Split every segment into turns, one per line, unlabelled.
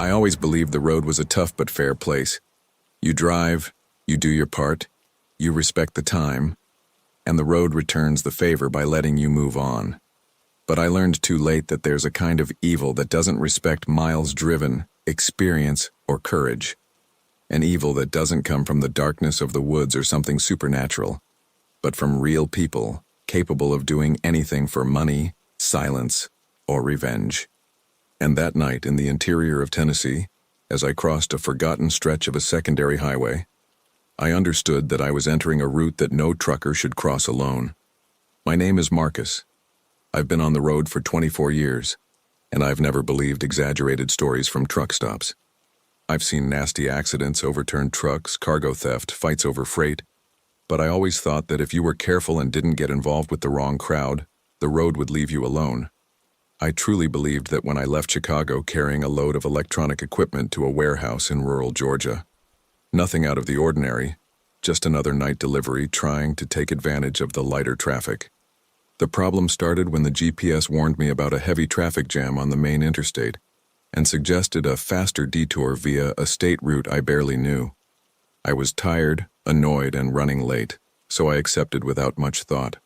I always believed the road was a tough but fair place. You drive, you do your part, you respect the time, and the road returns the favor by letting you move on. But I learned too late that there's a kind of evil that doesn't respect miles driven, experience, or courage. An evil that doesn't come from the darkness of the woods or something supernatural, but from real people capable of doing anything for money, silence, or revenge. And that night in the interior of Tennessee, as I crossed a forgotten stretch of a secondary highway, I understood that I was entering a route that no trucker should cross alone. My name is Marcus. I've been on the road for 24 years, and I've never believed exaggerated stories from truck stops. I've seen nasty accidents, overturned trucks, cargo theft, fights over freight, but I always thought that if you were careful and didn't get involved with the wrong crowd, the road would leave you alone. I truly believed that when I left Chicago carrying a load of electronic equipment to a warehouse in rural Georgia. Nothing out of the ordinary, just another night delivery trying to take advantage of the lighter traffic. The problem started when the GPS warned me about a heavy traffic jam on the main interstate and suggested a faster detour via a state route I barely knew. I was tired, annoyed, and running late, so I accepted without much thought.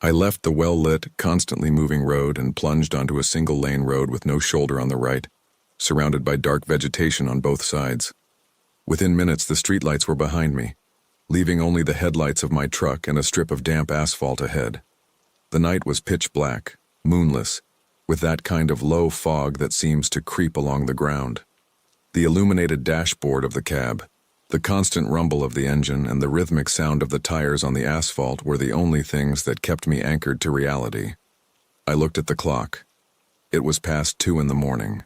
I left the well-lit, constantly moving road and plunged onto a single-lane road with no shoulder on the right, surrounded by dark vegetation on both sides. Within minutes, the streetlights were behind me, leaving only the headlights of my truck and a strip of damp asphalt ahead. The night was pitch black, moonless, with that kind of low fog that seems to creep along the ground. The illuminated dashboard of the cab, the constant rumble of the engine, and the rhythmic sound of the tires on the asphalt were the only things that kept me anchored to reality. I looked at the clock. It was past 2 a.m,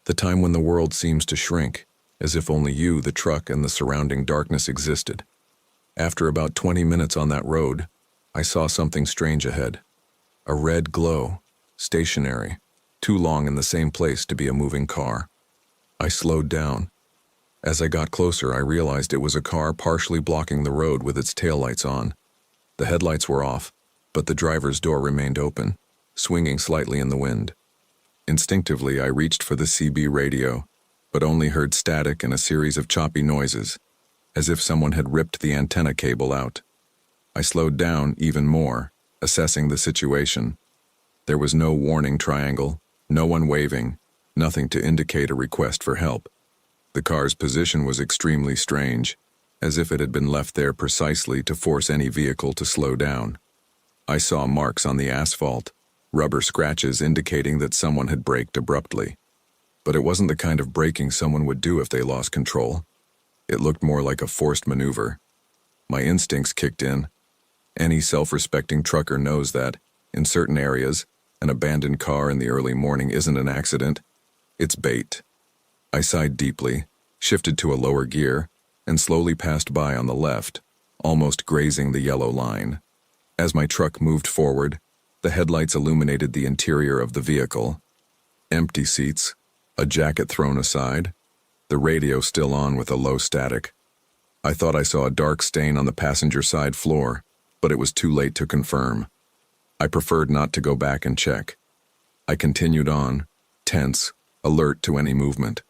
the time when the world seems to shrink, as if only you, the truck, and the surrounding darkness existed. After about 20 minutes on that road, I saw something strange ahead. A red glow, stationary, too long in the same place to be a moving car. I slowed down. As I got closer, I realized it was a car partially blocking the road with its taillights on. The headlights were off, but the driver's door remained open, swinging slightly in the wind. Instinctively, I reached for the CB radio, but only heard static and a series of choppy noises, as if someone had ripped the antenna cable out. I slowed down even more, assessing the situation. There was no warning triangle, no one waving, nothing to indicate a request for help. The car's position was extremely strange, as if it had been left there precisely to force any vehicle to slow down. I saw marks on the asphalt, rubber scratches indicating that someone had braked abruptly. But it wasn't the kind of braking someone would do if they lost control. It looked more like a forced maneuver. My instincts kicked in. Any self-respecting trucker knows that, in certain areas, an abandoned car in the early morning isn't an accident, it's bait. I sighed deeply, shifted to a lower gear, and slowly passed by on the left, almost grazing the yellow line. As my truck moved forward, the headlights illuminated the interior of the vehicle. Empty seats, a jacket thrown aside, the radio still on with a low static. I thought I saw a dark stain on the passenger side floor, but it was too late to confirm. I preferred not to go back and check. I continued on, tense, alert to any movement.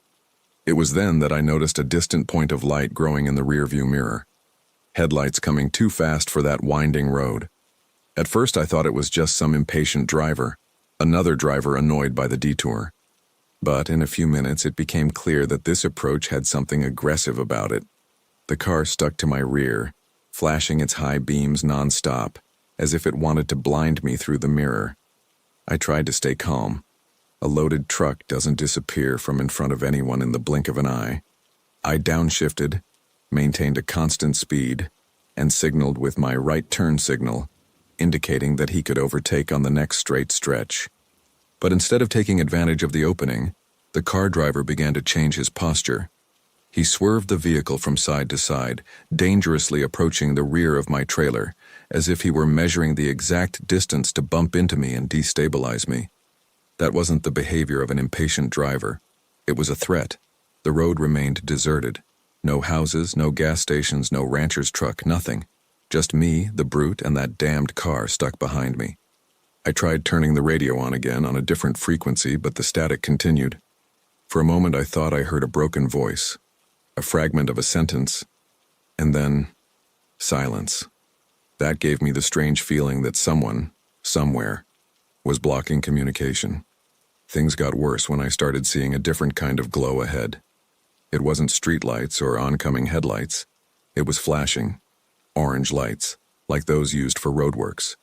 It was then that I noticed a distant point of light growing in the rearview mirror. Headlights coming too fast for that winding road. At first I thought it was just some impatient driver, another driver annoyed by the detour. But in a few minutes it became clear that this approach had something aggressive about it. The car stuck to my rear, flashing its high beams non-stop, as if it wanted to blind me through the mirror. I tried to stay calm. A loaded truck doesn't disappear from in front of anyone in the blink of an eye. I downshifted, maintained a constant speed, and signaled with my right turn signal, indicating that he could overtake on the next straight stretch. But instead of taking advantage of the opening, the car driver began to change his posture. He swerved the vehicle from side to side, dangerously approaching the rear of my trailer, as if he were measuring the exact distance to bump into me and destabilize me. That wasn't the behavior of an impatient driver. It was a threat. The road remained deserted. No houses, no gas stations, no rancher's truck, nothing. Just me, the brute, and that damned car stuck behind me. I tried turning the radio on again on a different frequency, but the static continued. For a moment I thought I heard a broken voice, a fragment of a sentence, and then silence. That gave me the strange feeling that someone, somewhere, was blocking communication. Things got worse when I started seeing a different kind of glow ahead. It wasn't streetlights or oncoming headlights. It was flashing, orange lights, like those used for roadworks.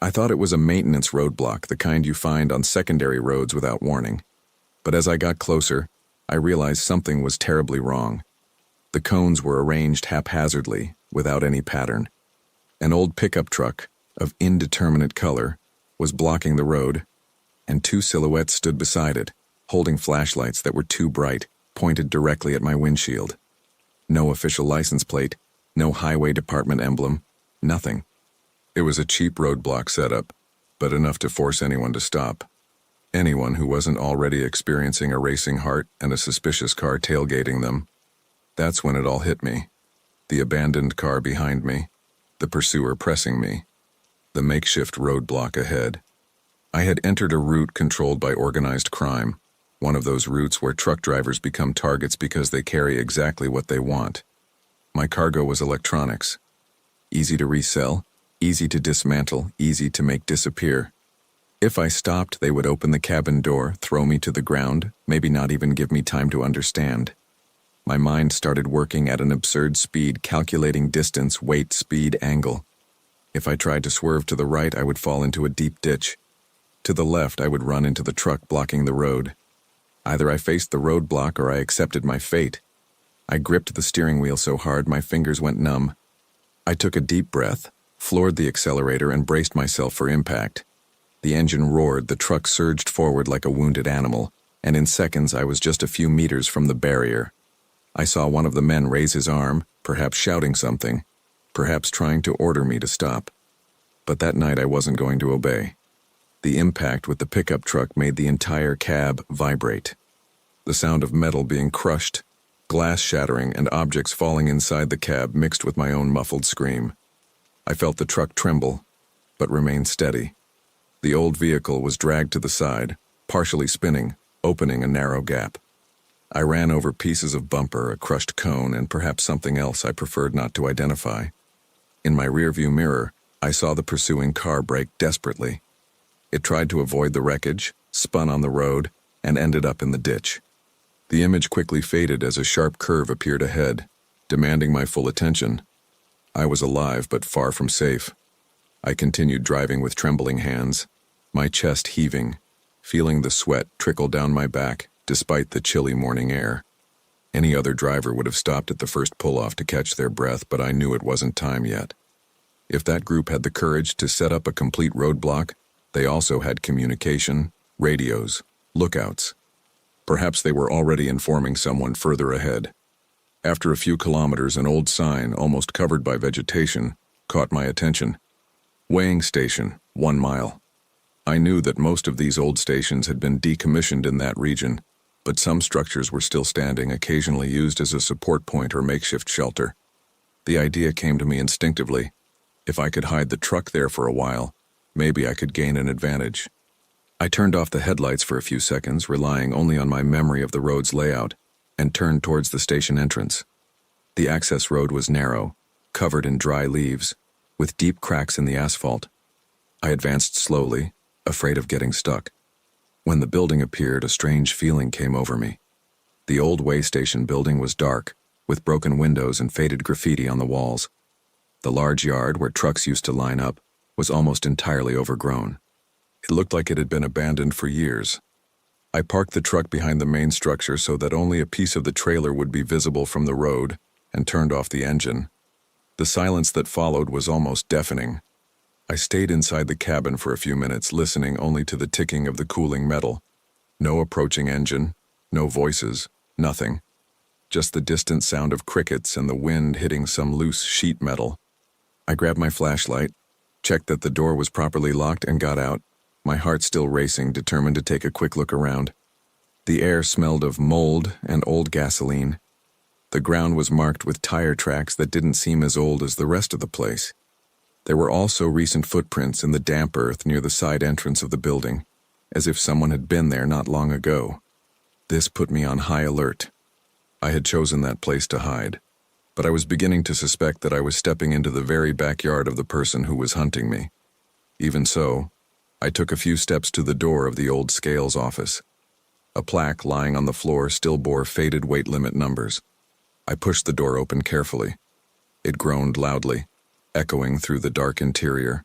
I thought it was a maintenance roadblock, the kind you find on secondary roads without warning. But as I got closer, I realized something was terribly wrong. The cones were arranged haphazardly, without any pattern. An old pickup truck, of indeterminate color, was blocking the road, and two silhouettes stood beside it, holding flashlights that were too bright, pointed directly at my windshield. No official license plate, no highway department emblem, nothing. It was a cheap roadblock setup, but enough to force anyone to stop. Anyone who wasn't already experiencing a racing heart and a suspicious car tailgating them. That's when it all hit me. The abandoned car behind me, the pursuer pressing me, the makeshift roadblock ahead. I had entered a route controlled by organized crime, one of those routes where truck drivers become targets because they carry exactly what they want. My cargo was electronics. Easy to resell, easy to dismantle, easy to make disappear. If I stopped, they would open the cabin door, throw me to the ground, maybe not even give me time to understand. My mind started working at an absurd speed, calculating distance, weight, speed, angle. If I tried to swerve to the right, I would fall into a deep ditch. To the left, I would run into the truck blocking the road. Either I faced the roadblock or I accepted my fate. I gripped the steering wheel so hard my fingers went numb. I took a deep breath, floored the accelerator, and braced myself for impact. The engine roared, the truck surged forward like a wounded animal, and in seconds I was just a few meters from the barrier. I saw one of the men raise his arm, perhaps shouting something, perhaps trying to order me to stop. But that night I wasn't going to obey. The impact with the pickup truck made the entire cab vibrate. The sound of metal being crushed, glass shattering, and objects falling inside the cab mixed with my own muffled scream. I felt the truck tremble, but remained steady. The old vehicle was dragged to the side, partially spinning, opening a narrow gap. I ran over pieces of bumper, a crushed cone, and perhaps something else I preferred not to identify. In my rearview mirror, I saw the pursuing car brake desperately. It tried to avoid the wreckage, spun on the road, and ended up in the ditch. The image quickly faded as a sharp curve appeared ahead, demanding my full attention. I was alive, but far from safe. I continued driving with trembling hands, my chest heaving, feeling the sweat trickle down my back despite the chilly morning air. Any other driver would have stopped at the first pull-off to catch their breath, but I knew it wasn't time yet. If that group had the courage to set up a complete roadblock, they also had communication, radios, lookouts. Perhaps they were already informing someone further ahead. After a few kilometers, an old sign, almost covered by vegetation, caught my attention. Weighing station, 1 mile. I knew that most of these old stations had been decommissioned in that region, but some structures were still standing, occasionally used as a support point or makeshift shelter. The idea came to me instinctively. If I could hide the truck there for a while, maybe I could gain an advantage. I turned off the headlights for a few seconds, relying only on my memory of the road's layout, and turned towards the station entrance. The access road was narrow, covered in dry leaves, with deep cracks in the asphalt. I advanced slowly, afraid of getting stuck. When the building appeared, a strange feeling came over me. The old way station building was dark, with broken windows and faded graffiti on the walls. The large yard, where trucks used to line up, was almost entirely overgrown. It looked like it had been abandoned for years. I parked the truck behind the main structure so that only a piece of the trailer would be visible from the road, and turned off the engine. The silence that followed was almost deafening. I stayed inside the cabin for a few minutes, listening only to the ticking of the cooling metal. No approaching engine, no voices, nothing. Just the distant sound of crickets and the wind hitting some loose sheet metal. I grabbed my flashlight, checked that the door was properly locked, and got out, my heart still racing, determined to take a quick look around. The air smelled of mold and old gasoline. The ground was marked with tire tracks that didn't seem as old as the rest of the place. There were also recent footprints in the damp earth near the side entrance of the building, as if someone had been there not long ago. This put me on high alert. I had chosen that place to hide, but I was beginning to suspect that I was stepping into the very backyard of the person who was hunting me. Even so, I took a few steps to the door of the old scales office. A plaque lying on the floor still bore faded weight limit numbers. I pushed the door open carefully. It groaned loudly, echoing through the dark interior.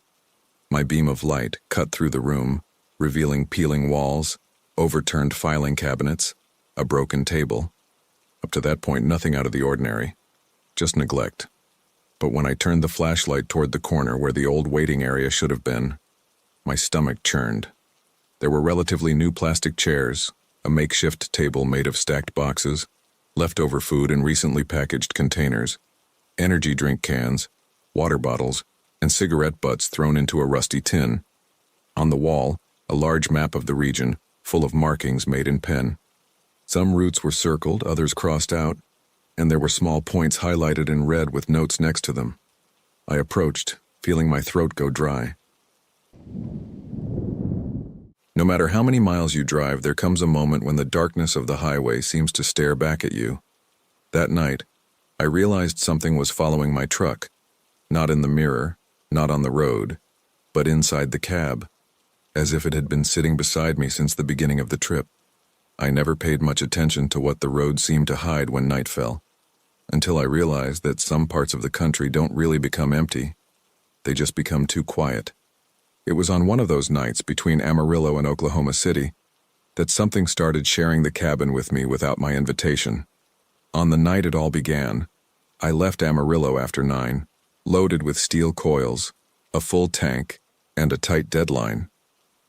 My beam of light cut through the room, revealing peeling walls, overturned filing cabinets, a broken table. Up to that point, nothing out of the ordinary, just neglect. But when I turned the flashlight toward the corner where the old waiting area should have been, my stomach churned. There were relatively new plastic chairs, a makeshift table made of stacked boxes, leftover food in recently packaged containers, energy drink cans, water bottles, and cigarette butts thrown into a rusty tin. On the wall, a large map of the region, full of markings made in pen. Some routes were circled, others crossed out, and there were small points highlighted in red with notes next to them. I approached, feeling my throat go dry. No matter how many miles you drive, there comes a moment when the darkness of the highway seems to stare back at you. That night, I realized something was following my truck, not in the mirror, not on the road, but inside the cab, as if it had been sitting beside me since the beginning of the trip. I never paid much attention to what the road seemed to hide when night fell, until I realized that some parts of the country don't really become empty. They just become too quiet. It was on one of those nights between Amarillo and Oklahoma City that something started sharing the cabin with me without my invitation. On the night it all began, I left Amarillo after 9, loaded with steel coils, a full tank, and a tight deadline.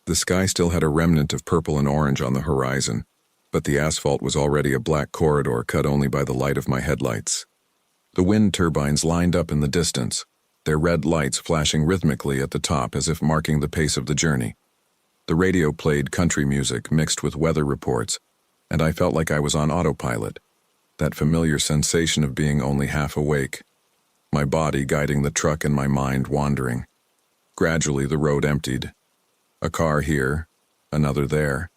The sky still had a remnant of purple and orange on the horizon, but the asphalt was already a black corridor cut only by the light of my headlights. The wind turbines lined up in the distance, their red lights flashing rhythmically at the top as if marking the pace of the journey. The radio played country music mixed with weather reports, and I felt like I was on autopilot, that familiar sensation of being only half awake, my body guiding the truck and my mind wandering. Gradually the road emptied. A car here, another there,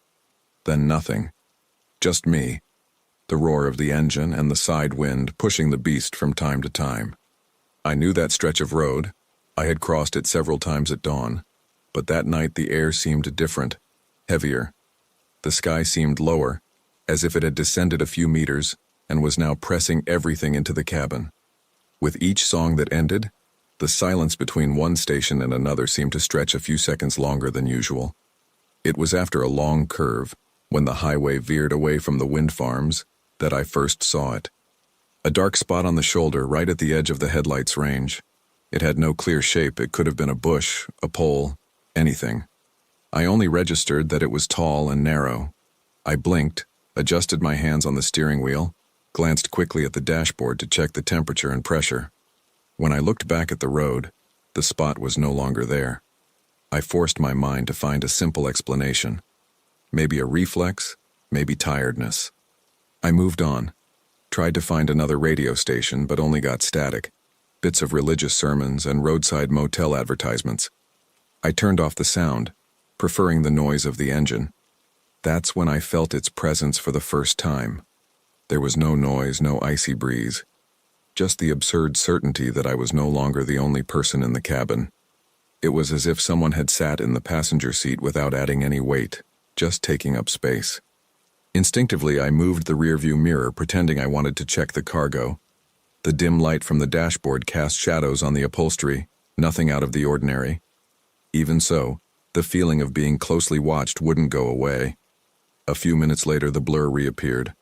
then nothing. Just me, the roar of the engine and the side wind pushing the beast from time to time. I knew that stretch of road. I had crossed it several times at dawn, but that night the air seemed different, heavier. The sky seemed lower, as if it had descended a few meters and was now pressing everything into the cabin. With each song that ended, the silence between one station and another seemed to stretch a few seconds longer than usual. It was after a long curve, when the highway veered away from the wind farms, that I first saw it. A dark spot on the shoulder right at the edge of the headlight's range. It had no clear shape. It could have been a bush, a pole, anything. I only registered that it was tall and narrow. I blinked, adjusted my hands on the steering wheel, glanced quickly at the dashboard to check the temperature and pressure. When I looked back at the road, the spot was no longer there. I forced my mind to find a simple explanation. Maybe a reflex, maybe tiredness. I moved on. Tried to find another radio station, but only got static, bits of religious sermons and roadside motel advertisements. I turned off the sound, preferring the noise of the engine. That's when I felt its presence for the first time. There was no noise, no icy breeze, just the absurd certainty that I was no longer the only person in the cabin. It was as if someone had sat in the passenger seat without adding any weight, just taking up space. Instinctively, I moved the rearview mirror, pretending I wanted to check the cargo. The dim light from the dashboard cast shadows on the upholstery, nothing out of the ordinary. Even so, the feeling of being closely watched wouldn't go away. A few minutes later, the blur reappeared.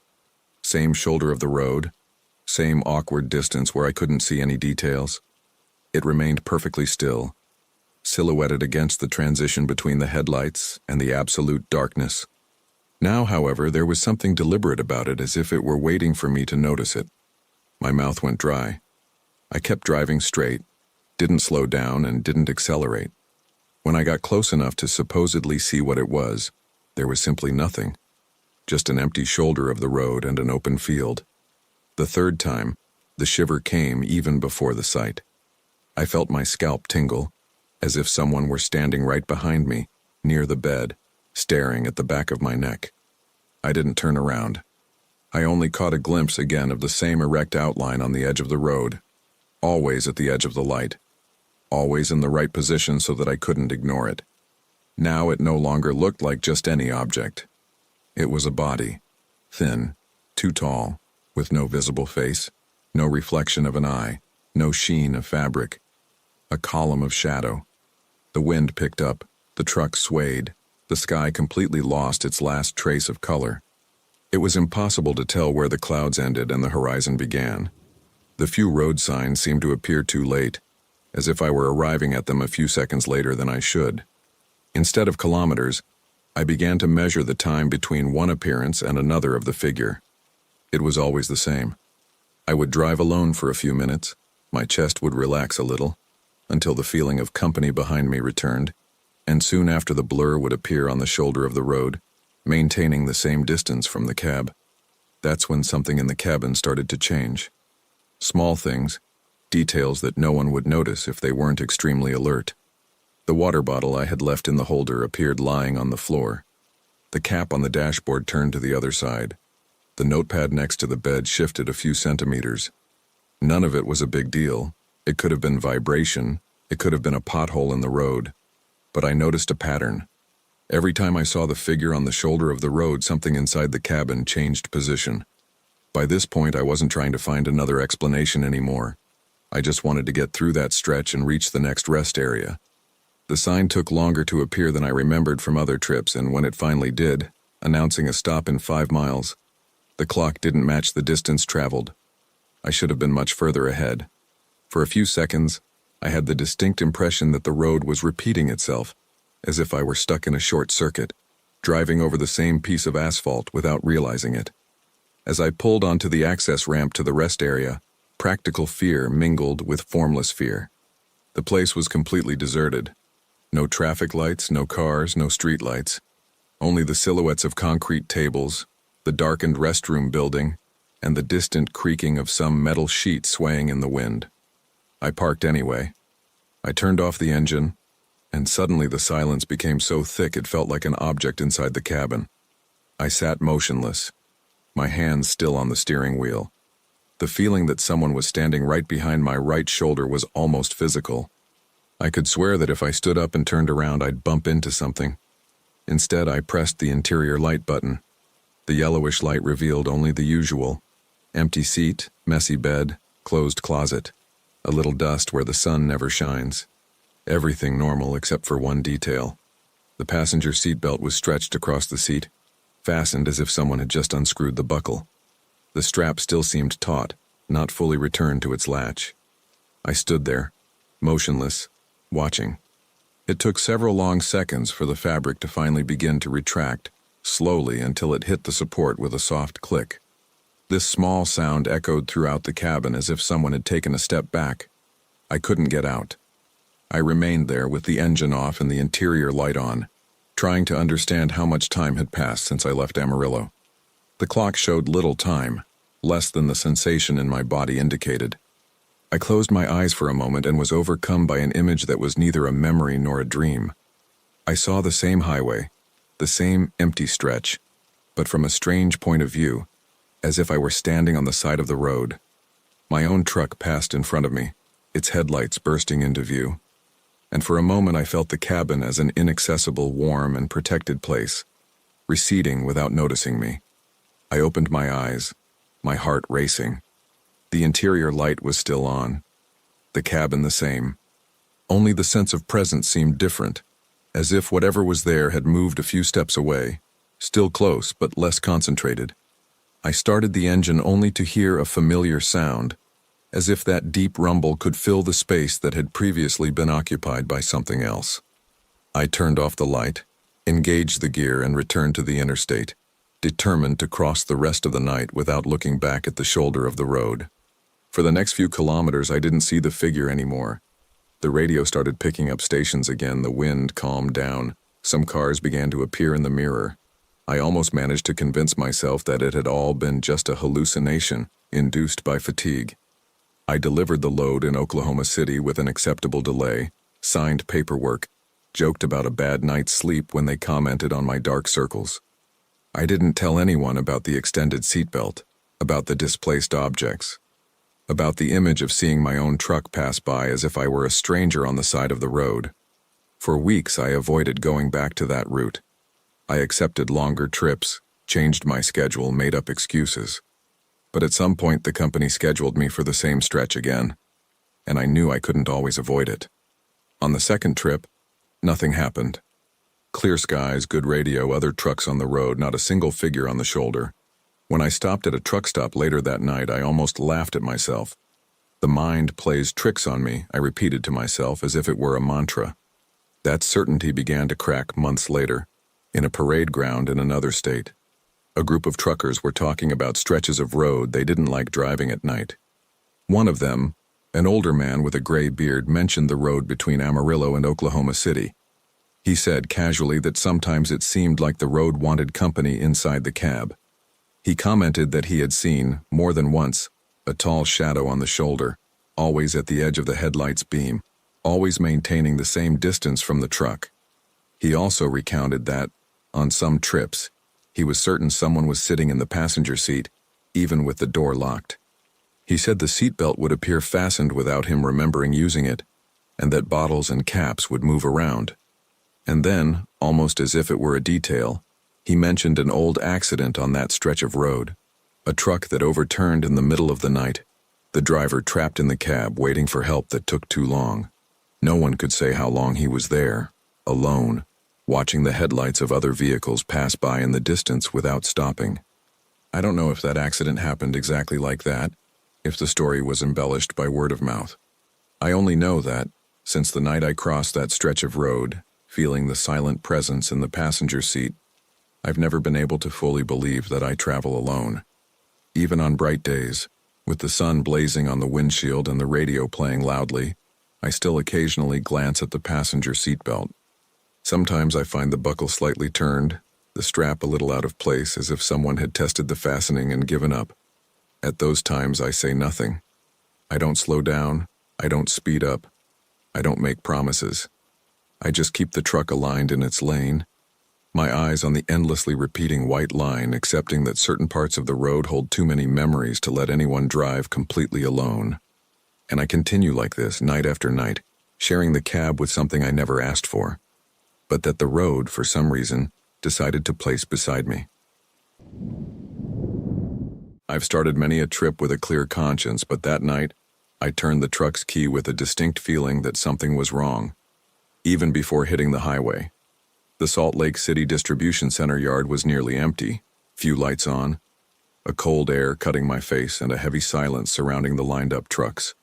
Same shoulder of the road, same awkward distance where I couldn't see any details. It remained perfectly still, silhouetted against the transition between the headlights and the absolute darkness. Now, however, there was something deliberate about it, as if it were waiting for me to notice it. My mouth went dry. I kept driving straight, didn't slow down, and didn't accelerate. When I got close enough to supposedly see what it was, there was simply nothing. Just an empty shoulder of the road and an open field. The third time, the shiver came even before the sight. I felt my scalp tingle, as if someone were standing right behind me, near the bed, staring at the back of my neck. I didn't turn around. I only caught a glimpse again of the same erect outline on the edge of the road, always at the edge of the light, always in the right position so that I couldn't ignore it. Now it no longer looked like just any object. It was a body, thin, too tall, with no visible face, no reflection of an eye, no sheen of fabric. A column of shadow. The wind picked up, the truck swayed, the sky completely lost its last trace of color. It was impossible to tell where the clouds ended and the horizon began. The few road signs seemed to appear too late, as if I were arriving at them a few seconds later than I should. Instead of kilometers, I began to measure the time between one appearance and another of the figure. It was always the same. I would drive alone for a few minutes, my chest would relax a little, until the feeling of company behind me returned, and soon after the blur would appear on the shoulder of the road, maintaining the same distance from the cab. That's when something in the cabin started to change. Small things, details that no one would notice if they weren't extremely alert. The water bottle I had left in the holder appeared lying on the floor. The cap on the dashboard turned to the other side. The notepad next to the bed shifted a few centimeters. None of it was a big deal. It could have been vibration, it could have been a pothole in the road. But I noticed a pattern. Every time I saw the figure on the shoulder of the road, something inside the cabin changed position. By this point, I wasn't trying to find another explanation anymore. I just wanted to get through that stretch and reach the next rest area. The sign took longer to appear than I remembered from other trips, and when it finally did, announcing a stop in 5 miles, the clock didn't match the distance traveled. I should have been much further ahead. For a few seconds, I had the distinct impression that the road was repeating itself, as if I were stuck in a short circuit, driving over the same piece of asphalt without realizing it. As I pulled onto the access ramp to the rest area, practical fear mingled with formless fear. The place was completely deserted. No traffic lights, no cars, no street lights. Only the silhouettes of concrete tables, the darkened restroom building, and the distant creaking of some metal sheet swaying in the wind. I parked anyway. I turned off the engine, and suddenly the silence became so thick it felt like an object inside the cabin. I sat motionless, my hands still on the steering wheel. The feeling that someone was standing right behind my right shoulder was almost physical. I could swear that if I stood up and turned around, I'd bump into something. Instead, I pressed the interior light button. The yellowish light revealed only the usual: empty seat, messy bed, closed closet, a little dust where the sun never shines. Everything normal except for one detail. The passenger seatbelt was stretched across the seat, fastened as if someone had just unscrewed the buckle. The strap still seemed taut, not fully returned to its latch. I stood there, motionless, watching. It took several long seconds for the fabric to finally begin to retract, slowly until it hit the support with a soft click. This small sound echoed throughout the cabin as if someone had taken a step back. I couldn't get out. I remained there with the engine off and the interior light on, trying to understand how much time had passed since I left Amarillo. The clock showed little time, less than the sensation in my body indicated. I closed my eyes for a moment and was overcome by an image that was neither a memory nor a dream. I saw the same highway, the same empty stretch, but from a strange point of view, as if I were standing on the side of the road. My own truck passed in front of me, its headlights bursting into view, and for a moment I felt the cabin as an inaccessible, warm, and protected place, receding without noticing me. I opened my eyes, my heart racing. The interior light was still on, the cabin the same. Only the sense of presence seemed different, as if whatever was there had moved a few steps away, still close but less concentrated. I started the engine only to hear a familiar sound, as if that deep rumble could fill the space that had previously been occupied by something else. I turned off the light, engaged the gear, and returned to the interstate, determined to cross the rest of the night without looking back at the shoulder of the road. For the next few kilometers, I didn't see the figure anymore. The radio started picking up stations again, the wind calmed down, some cars began to appear in the mirror. I almost managed to convince myself that it had all been just a hallucination induced by fatigue. I delivered the load in Oklahoma City with an acceptable delay, signed paperwork, joked about a bad night's sleep when they commented on my dark circles. I didn't tell anyone about the extended seatbelt, about the displaced objects, about the image of seeing my own truck pass by as if I were a stranger on the side of the road. For weeks I avoided going back to that route. I accepted longer trips, changed my schedule, made up excuses. But at some point the company scheduled me for the same stretch again, and I knew I couldn't always avoid it. On the second trip, nothing happened. Clear skies, good radio, other trucks on the road, not a single figure on the shoulder. When I stopped at a truck stop later that night, I almost laughed at myself. The mind plays tricks on me, I repeated to myself as if it were a mantra. That certainty began to crack months later, in a parade ground in another state. A group of truckers were talking about stretches of road they didn't like driving at night. One of them, an older man with a gray beard, mentioned the road between Amarillo and Oklahoma City. He said casually that sometimes it seemed like the road wanted company inside the cab. He commented that he had seen, more than once, a tall shadow on the shoulder, always at the edge of the headlight's beam, always maintaining the same distance from the truck. He also recounted that, on some trips, he was certain someone was sitting in the passenger seat, even with the door locked. He said the seatbelt would appear fastened without him remembering using it, and that bottles and caps would move around. And then, almost as if it were a detail, he mentioned an old accident on that stretch of road. A truck that overturned in the middle of the night, the driver trapped in the cab waiting for help that took too long. No one could say how long he was there, alone, watching the headlights of other vehicles pass by in the distance without stopping. I don't know if that accident happened exactly like that, if the story was embellished by word of mouth. I only know that, since the night I crossed that stretch of road, feeling the silent presence in the passenger seat, I've never been able to fully believe that I travel alone. Even on bright days, with the sun blazing on the windshield and the radio playing loudly, I still occasionally glance at the passenger seat belt. Sometimes I find the buckle slightly turned, the strap a little out of place, as if someone had tested the fastening and given up. At those times I say nothing. I don't slow down, I don't speed up, I don't make promises. I just keep the truck aligned in its lane, my eyes on the endlessly repeating white line, accepting that certain parts of the road hold too many memories to let anyone drive completely alone. And I continue like this, night after night, sharing the cab with something I never asked for, but that the road, for some reason, decided to place beside me. I've started many a trip with a clear conscience, but that night, I turned the truck's key with a distinct feeling that something was wrong. Even before hitting the highway, the Salt Lake City distribution center yard was nearly empty, few lights on, a cold air cutting my face and a heavy silence surrounding the lined-up trucks.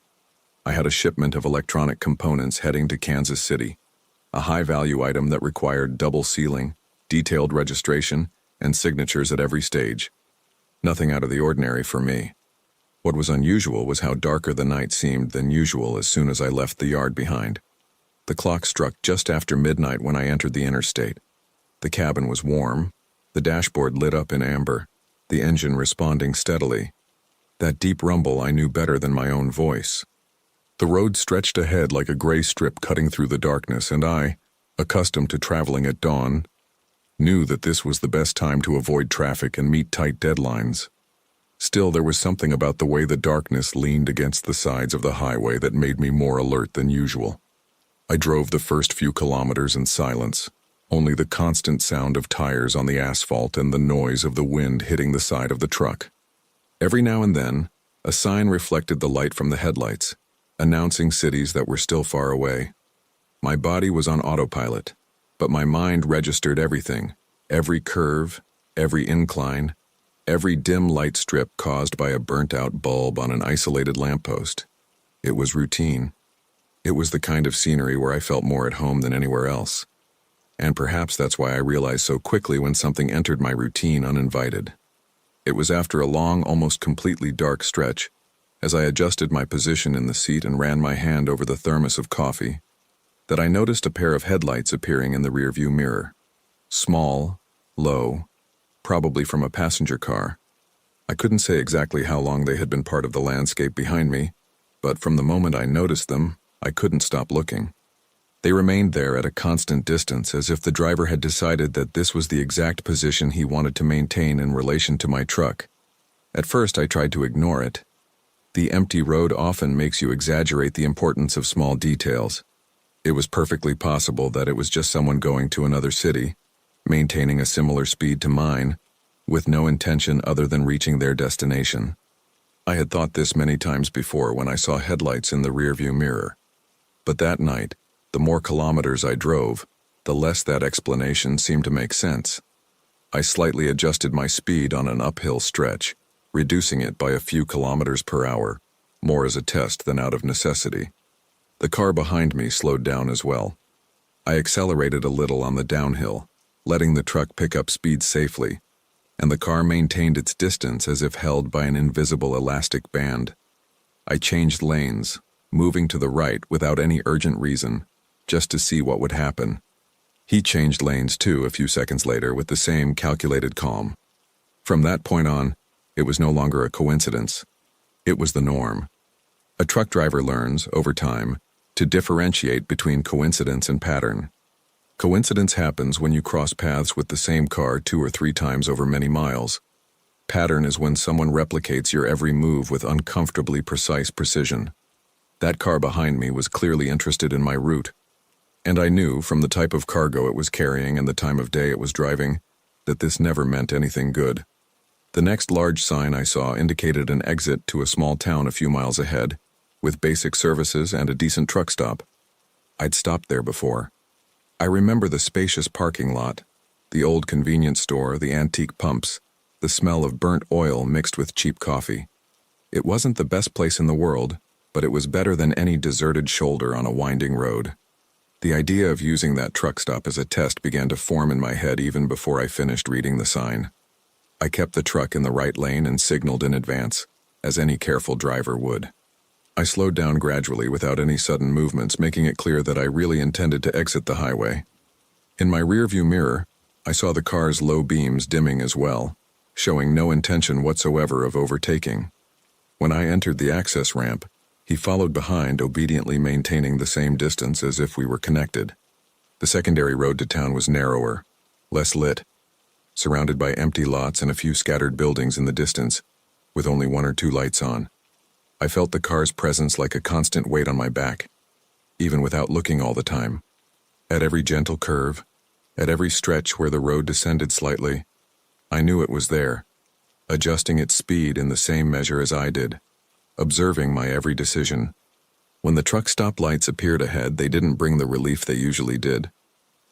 I had a shipment of electronic components heading to Kansas City, a high-value item that required double sealing, detailed registration, and signatures at every stage. Nothing out of the ordinary for me. What was unusual was how darker the night seemed than usual as soon as I left the yard behind. The clock struck just after midnight when I entered the interstate. The cabin was warm, the dashboard lit up in amber, the engine responding steadily. That deep rumble I knew better than my own voice. The road stretched ahead like a gray strip cutting through the darkness, and I, accustomed to traveling at dawn, knew that this was the best time to avoid traffic and meet tight deadlines. Still, there was something about the way the darkness leaned against the sides of the highway that made me more alert than usual. I drove the first few kilometers in silence, only the constant sound of tires on the asphalt and the noise of the wind hitting the side of the truck. Every now and then, a sign reflected the light from the headlights, announcing cities that were still far away. My body was on autopilot, but my mind registered everything, every curve, every incline, every dim light strip caused by a burnt-out bulb on an isolated lamppost. It was routine. It was the kind of scenery where I felt more at home than anywhere else. And perhaps that's why I realized so quickly when something entered my routine uninvited. It was after a long, almost completely dark stretch, as I adjusted my position in the seat and ran my hand over the thermos of coffee, that I noticed a pair of headlights appearing in the rearview mirror. Small, low, probably from a passenger car. I couldn't say exactly how long they had been part of the landscape behind me, but from the moment I noticed them, I couldn't stop looking. They remained there at a constant distance, as if the driver had decided that this was the exact position he wanted to maintain in relation to my truck. At first, I tried to ignore it. The empty road often makes you exaggerate the importance of small details. It was perfectly possible that it was just someone going to another city, maintaining a similar speed to mine, with no intention other than reaching their destination. I had thought this many times before when I saw headlights in the rearview mirror. But that night, the more kilometers I drove, the less that explanation seemed to make sense. I slightly adjusted my speed on an uphill stretch, reducing it by a few kilometers per hour, more as a test than out of necessity. The car behind me slowed down as well. I accelerated a little on the downhill, letting the truck pick up speed safely, and the car maintained its distance as if held by an invisible elastic band. I changed lanes, moving to the right without any urgent reason, just to see what would happen. He changed lanes too a few seconds later with the same calculated calm. From that point on, it was no longer a coincidence. It was the norm. A truck driver learns, over time, to differentiate between coincidence and pattern. Coincidence happens when you cross paths with the same car 2 or 3 times over many miles. Pattern is when someone replicates your every move with uncomfortably precise precision. That car behind me was clearly interested in my route, and I knew, from the type of cargo it was carrying and the time of day it was driving, that this never meant anything good. The next large sign I saw indicated an exit to a small town a few miles ahead, with basic services and a decent truck stop. I'd stopped there before. I remember the spacious parking lot, the old convenience store, the antique pumps, the smell of burnt oil mixed with cheap coffee. It wasn't the best place in the world, but it was better than any deserted shoulder on a winding road. The idea of using that truck stop as a test began to form in my head even before I finished reading the sign. I kept the truck in the right lane and signaled in advance, as any careful driver would. I slowed down gradually without any sudden movements, making it clear that I really intended to exit the highway. In my rearview mirror, I saw the car's low beams dimming as well, showing no intention whatsoever of overtaking. When I entered the access ramp, he followed behind, obediently maintaining the same distance as if we were connected. The secondary road to town was narrower, less lit, surrounded by empty lots and a few scattered buildings in the distance, with only 1 or 2 lights on. I felt the car's presence like a constant weight on my back, even without looking all the time. At every gentle curve, at every stretch where the road descended slightly, I knew it was there, adjusting its speed in the same measure as I did, observing my every decision. When the truck stop lights appeared ahead, they didn't bring the relief they usually did.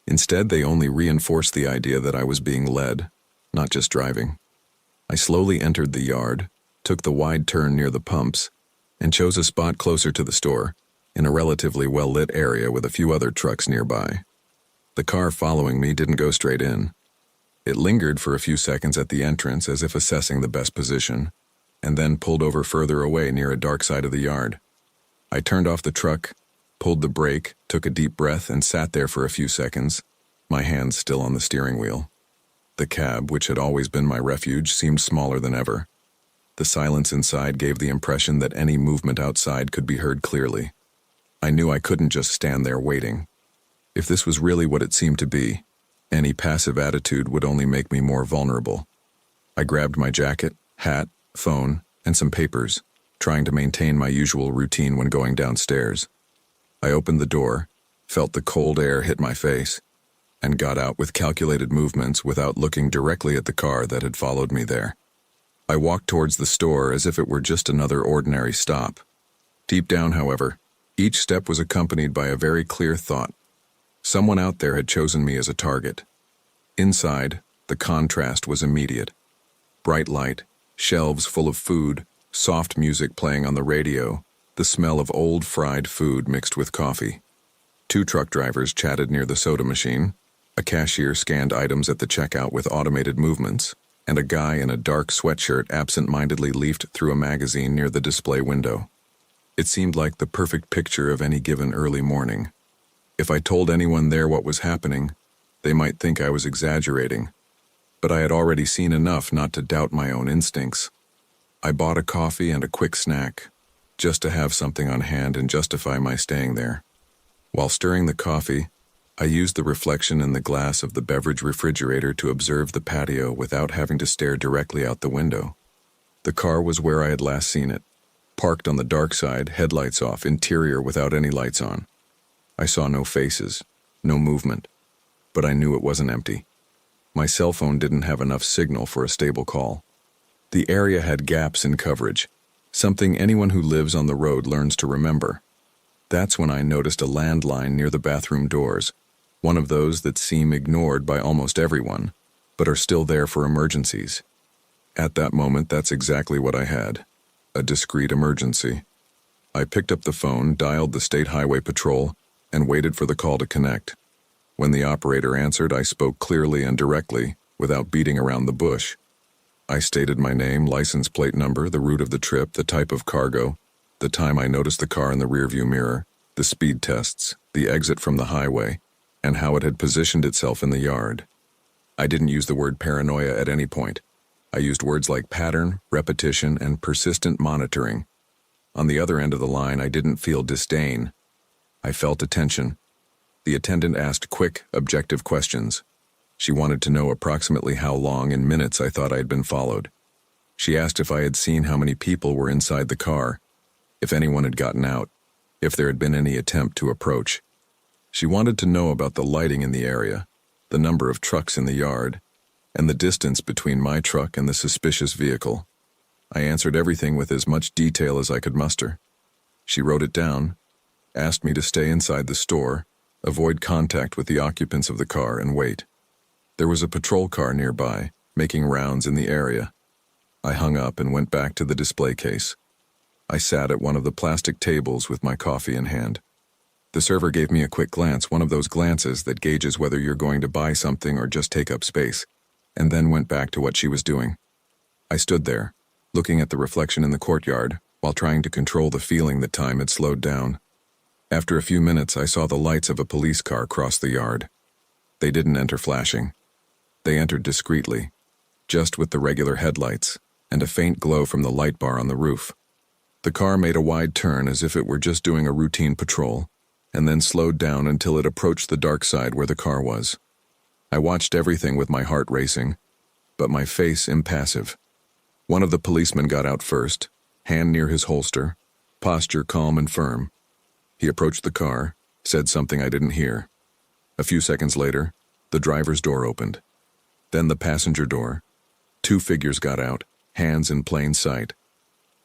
Instead, they only reinforced the idea that I was being led, not just driving. I slowly entered the yard, took the wide turn near the pumps, and chose a spot closer to the store, in a relatively well-lit area with a few other trucks nearby. The car following me didn't go straight in. It lingered for a few seconds at the entrance as if assessing the best position, and then pulled over further away near a dark side of the yard. I turned off the truck, pulled the brake, took a deep breath, and sat there for a few seconds, my hands still on the steering wheel. The cab, which had always been my refuge, seemed smaller than ever. The silence inside gave the impression that any movement outside could be heard clearly. I knew I couldn't just stand there waiting. If this was really what it seemed to be, any passive attitude would only make me more vulnerable. I grabbed my jacket, hat, phone, and some papers, trying to maintain my usual routine when going downstairs. I opened the door, felt the cold air hit my face, and got out with calculated movements without looking directly at the car that had followed me there. I walked towards the store as if it were just another ordinary stop. Deep down, however, each step was accompanied by a very clear thought. Someone out there had chosen me as a target. Inside, the contrast was immediate. Bright light, shelves full of food, soft music playing on the radio, the smell of old fried food mixed with coffee. 2 truck drivers chatted near the soda machine, a cashier scanned items at the checkout with automated movements, and a guy in a dark sweatshirt absent-mindedly leafed through a magazine near the display window. It seemed like the perfect picture of any given early morning. If I told anyone there what was happening, they might think I was exaggerating, but I had already seen enough not to doubt my own instincts. I bought a coffee and a quick snack, just to have something on hand and justify my staying there. While stirring the coffee, I used the reflection in the glass of the beverage refrigerator to observe the patio without having to stare directly out the window. The car was where I had last seen it, parked on the dark side, headlights off, interior without any lights on. I saw no faces, no movement, but I knew it wasn't empty. My cell phone didn't have enough signal for a stable call. The area had gaps in coverage, something anyone who lives on the road learns to remember. That's when I noticed a landline near the bathroom doors, one of those that seem ignored by almost everyone, but are still there for emergencies. At that moment, that's exactly what I had, a discreet emergency. I picked up the phone, dialed the State Highway Patrol, and waited for the call to connect. When the operator answered, I spoke clearly and directly, without beating around the bush. I stated my name, license plate number, the route of the trip, the type of cargo, the time I noticed the car in the rearview mirror, the speed tests, the exit from the highway, and how it had positioned itself in the yard. I didn't use the word paranoia at any point. I used words like pattern, repetition, and persistent monitoring. On the other end of the line, I didn't feel disdain. I felt attention. The attendant asked quick, objective questions. She wanted to know approximately how long in minutes I thought I had been followed. She asked if I had seen how many people were inside the car, if anyone had gotten out, if there had been any attempt to approach. She wanted to know about the lighting in the area, the number of trucks in the yard, and the distance between my truck and the suspicious vehicle. I answered everything with as much detail as I could muster. She wrote it down, asked me to stay inside the store, avoid contact with the occupants of the car, and wait. There was a patrol car nearby, making rounds in the area. I hung up and went back to the display case. I sat at one of the plastic tables with my coffee in hand. The server gave me a quick glance, one of those glances that gauges whether you're going to buy something or just take up space, and then went back to what she was doing. I stood there, looking at the reflection in the courtyard, while trying to control the feeling that time had slowed down. After a few minutes, I saw the lights of a police car cross the yard. They didn't enter flashing. They entered discreetly, just with the regular headlights and a faint glow from the light bar on the roof. The car made a wide turn as if it were just doing a routine patrol, and then slowed down until it approached the dark side where the car was. I watched everything with my heart racing, but my face impassive. One of the policemen got out first, hand near his holster, posture calm and firm. He approached the car, said something I didn't hear. A few seconds later, the driver's door opened. Then the passenger door. 2 figures got out, hands in plain sight.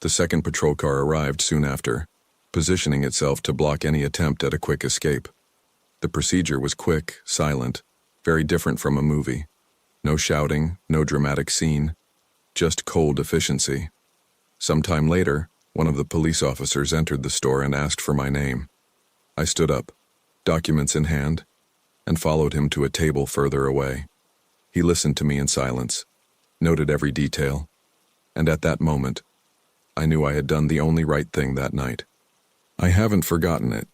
The second patrol car arrived soon after, positioning itself to block any attempt at a quick escape. The procedure was quick, silent, very different from a movie. No shouting, no dramatic scene, just cold efficiency. Sometime later, one of the police officers entered the store and asked for my name. I stood up, documents in hand, and followed him to a table further away. He listened to me in silence, noted every detail, and at that moment, I knew I had done the only right thing that night. I haven't forgotten it.